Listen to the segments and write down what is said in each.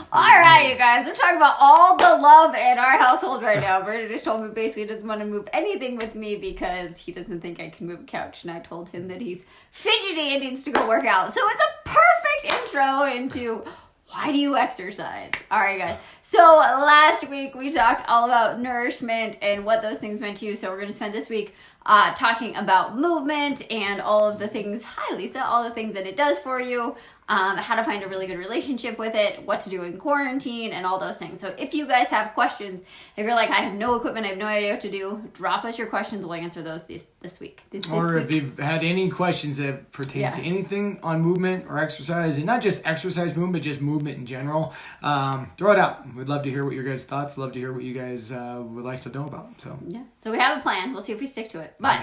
All right, you guys, we're talking about all the love in our household right now. Brandon just told me basically he doesn't want to move anything with me because he doesn't think I can move a couch. And I told him that he's fidgety and needs to go work out. So it's a perfect intro into why do you exercise? All right, guys. So last week we talked all about nourishment and what those things meant to you. So we're going to spend this week talking about movement and all of the things, hi Lisa, all the things that it does for you, how to find a really good relationship with it, what to do in quarantine, and all those things. So if you guys have questions, if you're like, I have no equipment, I have no idea what to do, drop us your questions. We'll answer those this week. Or if you've had any questions that pertain to anything on movement or exercise, and not just exercise movement, but just movement in general, throw it out. We'd love to hear what your guys' thoughts, love to hear what you guys would like to know about. So we have a plan. We'll see if we stick to it. But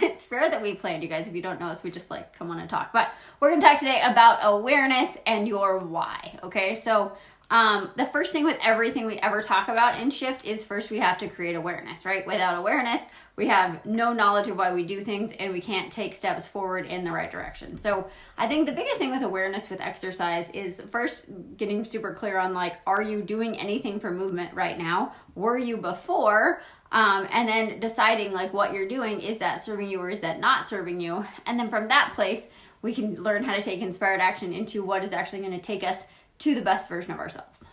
it's fair that we planned, you guys. If you don't know us, we just like come on and talk. But we're going to talk today about awareness and your why. Okay, so the first thing with everything we ever talk about in Shift is first we have to create awareness, right? Without awareness, we have no knowledge of why we do things and we can't take steps forward in the right direction. So I think the biggest thing with awareness with exercise is first getting super clear on like, are you doing anything for movement right now? Were you before? And then deciding like what you're doing, is that serving you or is that not serving you? And then from that place, we can learn how to take inspired action into what is actually going to take us to the best version of ourselves.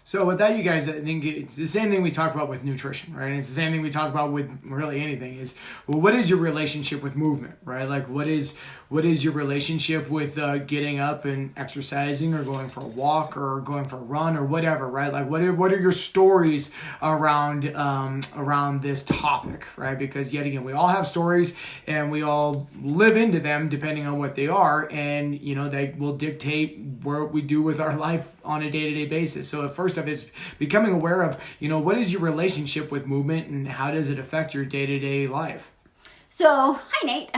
So with that, you guys, I think it's the same thing we talk about with nutrition, right? And it's the same thing we talk about with really anything is, well, what is your relationship with movement, right? Like what is your relationship with getting up and exercising or going for a walk or going for a run or whatever, right? Like what are your stories around this topic, right? Because yet again, we all have stories and we all live into them depending on what they are. And, you know, they will dictate what we do with our life on a day-to-day basis. So first off is becoming aware of, you know, what is your relationship with movement and how does it affect your day-to-day life? So, hi Nate.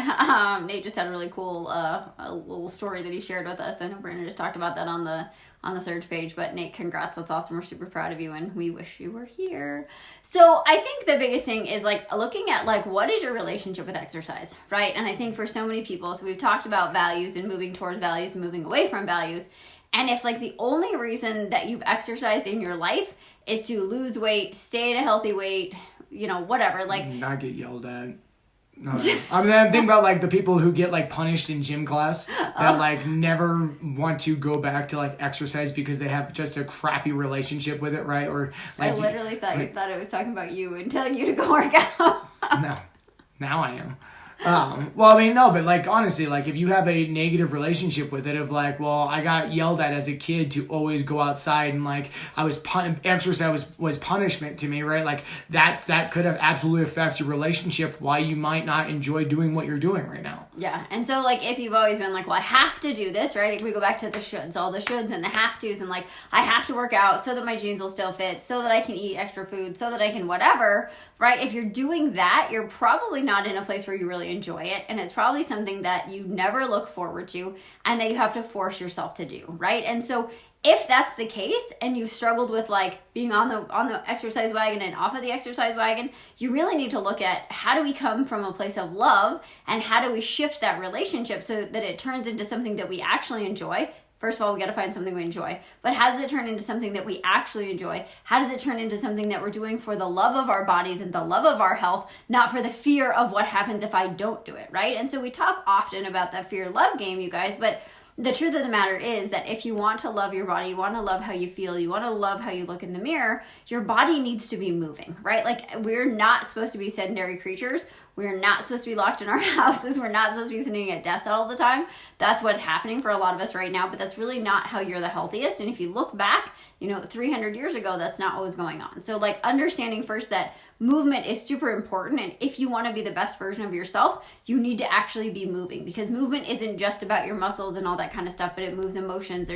Nate just had a really cool a little story that he shared with us. I know Brandon just talked about that on the Surge page, but Nate, congrats. That's awesome. We're super proud of you and we wish you were here. So I think the biggest thing is like looking at like, what is your relationship with exercise, right? And I think for so many people, so we've talked about values and moving towards values and moving away from values. And if like the only reason that you've exercised in your life is to lose weight, stay at a healthy weight, you know, whatever, like not get yelled at. No. I mean, I'm thinking about like the people who get like punished in gym class that like never want to go back to like exercise because they have just a crappy relationship with it, right? Or like I literally thought you thought it was talking about you and telling you to go work out. No, now I am. Well, I mean, no, but like, honestly, like if you have a negative relationship with it of like, well, I got yelled at as a kid to always go outside and like exercise was punishment to me, right? Like that could have absolutely affected your relationship, why you might not enjoy doing what you're doing right now. Yeah. And so like, if you've always been like, well, I have to do this, right? If we go back to the shoulds, all the shoulds and the have tos and like, I have to work out so that my jeans will still fit, so that I can eat extra food, so that I can whatever, right? If you're doing that, you're probably not in a place where you really enjoy it, and it's probably something that you never look forward to and that you have to force yourself to do, right? And so if that's the case and you've struggled with like being on the exercise wagon and off of the exercise wagon, you really need to look at how do we come from a place of love and how do we shift that relationship so that it turns into something that we actually enjoy. First of all, we got to find something we enjoy. But how does it turn into something that we actually enjoy? How does it turn into something that we're doing for the love of our bodies and the love of our health, not for the fear of what happens if I don't do it, right? And so we talk often about that fear-love game, you guys, but the truth of the matter is that if you want to love your body, you want to love how you feel, you want to love how you look in the mirror, your body needs to be moving, right? Like we're not supposed to be sedentary creatures. We're not supposed to be locked in our houses. We're not supposed to be sitting at desks all the time. That's what's happening for a lot of us right now, but that's really not how you're the healthiest. And if you look back, 300 years ago, that's not what was going on. So like understanding first that movement is super important. And if you want to be the best version of yourself, you need to actually be moving, because movement isn't just about your muscles and all that kind of stuff, but it moves emotions.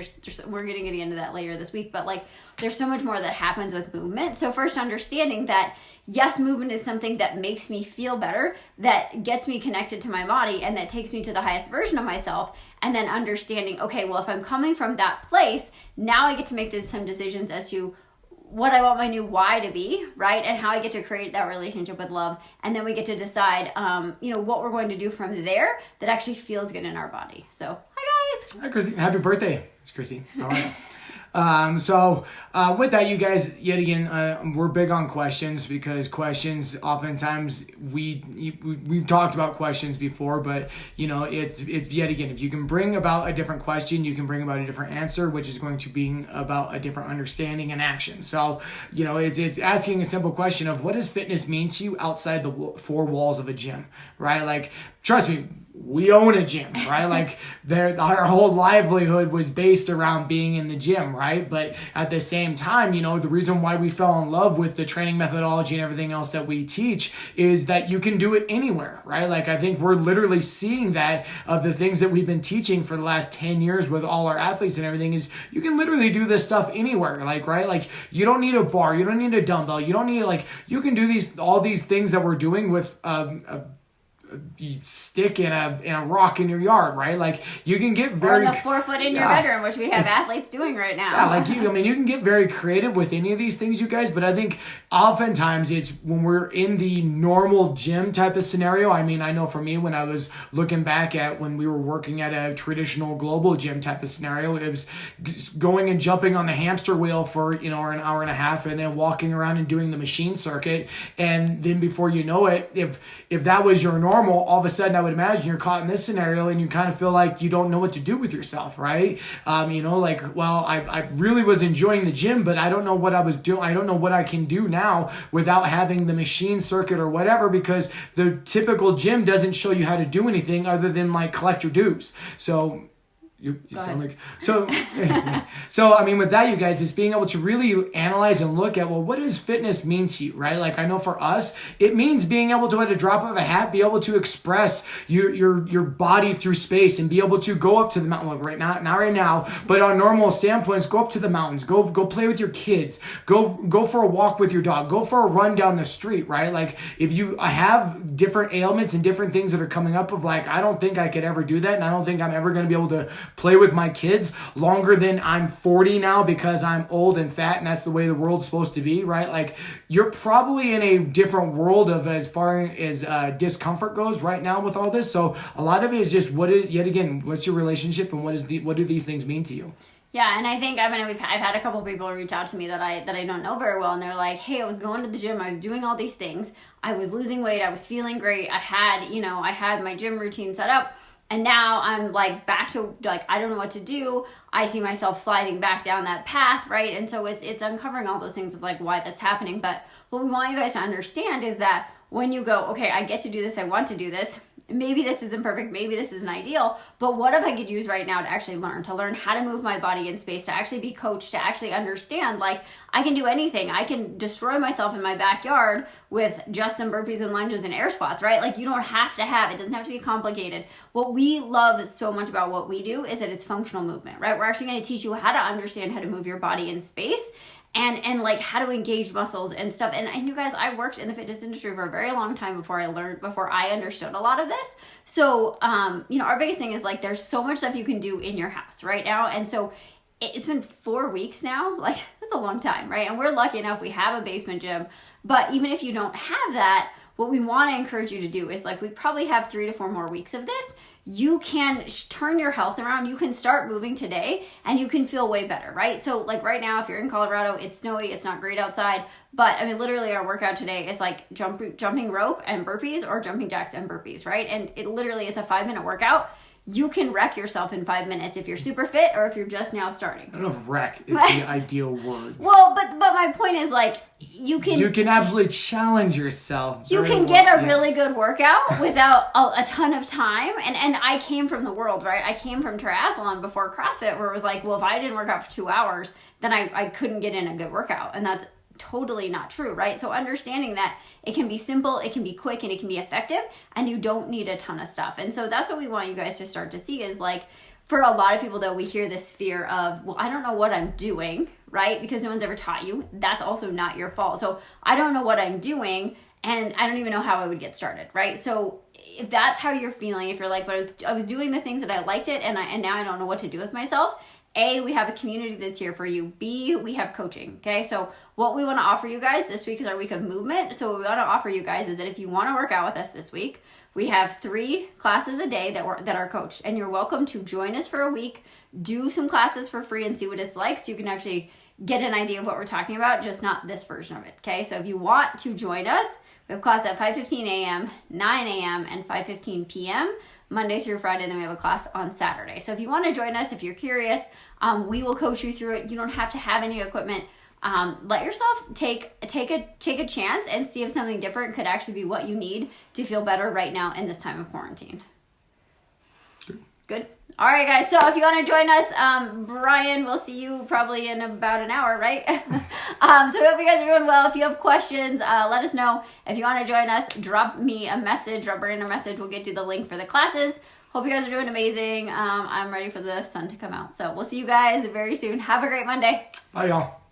We're going to get into that later this week, but like there's so much more that happens with movement. So first understanding that yes, movement is something that makes me feel better, that gets me connected to my body, and that takes me to the highest version of myself. And then understanding, okay, well, if I'm coming from that place, now I get to make some decisions as to what I want my new why to be, right? And how I get to create that relationship with love. And then we get to decide, what we're going to do from there that actually feels good in our body. So, hi guys. Hi, Chrissy. Happy birthday. It's Chrissy. All right. With that, you guys, yet again, we're big on questions because questions, oftentimes, we've talked about questions before, but it's yet again, if you can bring about a different question, you can bring about a different answer, which is going to be about a different understanding and action. So, it's asking a simple question of what does fitness mean to you outside the four walls of a gym, right? Like, trust me, we own a gym, right? Like our whole livelihood was based around being in the gym, right? But at the same time, the reason why we fell in love with the training methodology and everything else that we teach is that you can do it anywhere, right? Like I think we're literally seeing that of the things that we've been teaching for the last 10 years with all our athletes and everything is you can literally do this stuff anywhere, like, right? Like you don't need a bar, you don't need a dumbbell, you don't need you can do all these things that we're doing with a stick and a rock in your yard, right? Like you can get very or the 4 foot in your bedroom, which we have athletes doing right now. Yeah, like you can get very creative with any of these things, you guys. But I think oftentimes it's when we're in the normal gym type of scenario. I mean, I know for me when I was looking back at when we were working at a traditional global gym type of scenario, it was going and jumping on the hamster wheel for an hour and a half, and then walking around and doing the machine circuit, and then before you know it, if that was your normal, all of a sudden I would imagine you're caught in this scenario and you kind of feel like you don't know what to do with yourself, right? I really was enjoying the gym, but I don't know what I was doing. I don't know what I can do now without having the machine circuit or whatever, because the typical gym doesn't show you how to do anything other than collect your dues. So you sound like so I mean with that, you guys, is being able to really analyze and look at, well, what does fitness mean to you, right? Like I know for us it means being able to, at a drop of a hat, be able to express your body through space and be able to go up to the mountain. Look, not right now, but on normal standpoints, go up to the mountains, go play with your kids, go for a walk with your dog, go for a run down the street, right? Like if you have different ailments and different things that are coming up of I don't think I could ever do that, and I don't think I'm ever going to be able to play with my kids longer than I'm 40 now because I'm old and fat and that's the way the world's supposed to be, right? Like you're probably in a different world of as far as discomfort goes right now with all this. So a lot of it is just what's your relationship and what do these things mean to you? Yeah, and I think I've had a couple people reach out to me that I don't know very well, and they're like, "Hey, I was going to the gym, I was doing all these things, I was losing weight, I was feeling great, I had my gym routine set up, and now I'm back to I don't know what to do. I see myself sliding back down that path, right?" And so it's uncovering all those things of why that's happening. But what we want you guys to understand is that when you go, okay, I get to do this, I want to do this. Maybe this isn't perfect, maybe this isn't ideal, but what if I could use right now to actually learn how to move my body in space, to actually be coached, to actually understand, I can do anything. I can destroy myself in my backyard with just some burpees and lunges and air squats, right? You don't have to it doesn't have to be complicated. What we love so much about what we do is that it's functional movement, right? We're actually going to teach you how to understand how to move your body in space and how to engage muscles and stuff. And you guys, I worked in the fitness industry for a very long time before I understood a lot of this. So, our biggest thing is there's so much stuff you can do in your house right now. And so it's been 4 weeks now. That's a long time, right? And we're lucky enough we have a basement gym. But even if you don't have that, what we want to encourage you to do is we probably have 3 to 4 more weeks of this. You can turn your health around. You can start moving today and you can feel way better, right? So right now, if you're in Colorado, it's snowy, it's not great outside, but I mean, literally our workout today is jumping rope and burpees or jumping jacks and burpees, right? And it's a 5-minute workout. You can wreck yourself in 5 minutes if you're super fit or if you're just now starting. I don't know if wreck is the ideal word. Well, but my point is you can absolutely challenge yourself. You can get a really good workout without a ton of time. And I came from the world, right? I came from triathlon before CrossFit, where it was well, if I didn't work out for 2 hours, then I couldn't get in a good workout. And that's totally not true, right? So understanding that it can be simple, it can be quick, and it can be effective, and you don't need a ton of stuff. And so that's what we want you guys to start to see is for a lot of people though, we hear this fear of, well, I don't know what I'm doing, right? Because no one's ever taught you. That's also not your fault. So I don't know what I'm doing, and I don't even know how I would get started, right? So if that's how you're feeling, if you're but I was doing the things that I liked it, and now I don't know what to do with myself, A, we have a community that's here for you. B, we have coaching. Okay, so what we want to offer you guys this week is our week of movement. So what we want to offer you guys is that if you want to work out with us this week, we have 3 classes a day that are coached, and you're welcome to join us for a week, do some classes for free and see what it's like, so you can actually get an idea of what we're talking about, just not this version of it. Okay, so if you want to join us, we have class at 5:15 a.m., 9 a.m., and 5:15 p.m. Monday through Friday, and then we have a class on Saturday. So if you want to join us, if you're curious, we will coach you through it. You don't have to have any equipment. Let yourself take a chance and see if something different could actually be what you need to feel better right now in this time of quarantine. Good. All right, guys. So if you want to join us, Brian, we'll see you probably in about an hour, right? So I hope you guys are doing well. If you have questions, let us know. If you want to join us, drop me a message, drop Brian a message. We'll get you the link for the classes. Hope you guys are doing amazing. I'm ready for the sun to come out. So we'll see you guys very soon. Have a great Monday. Bye, y'all.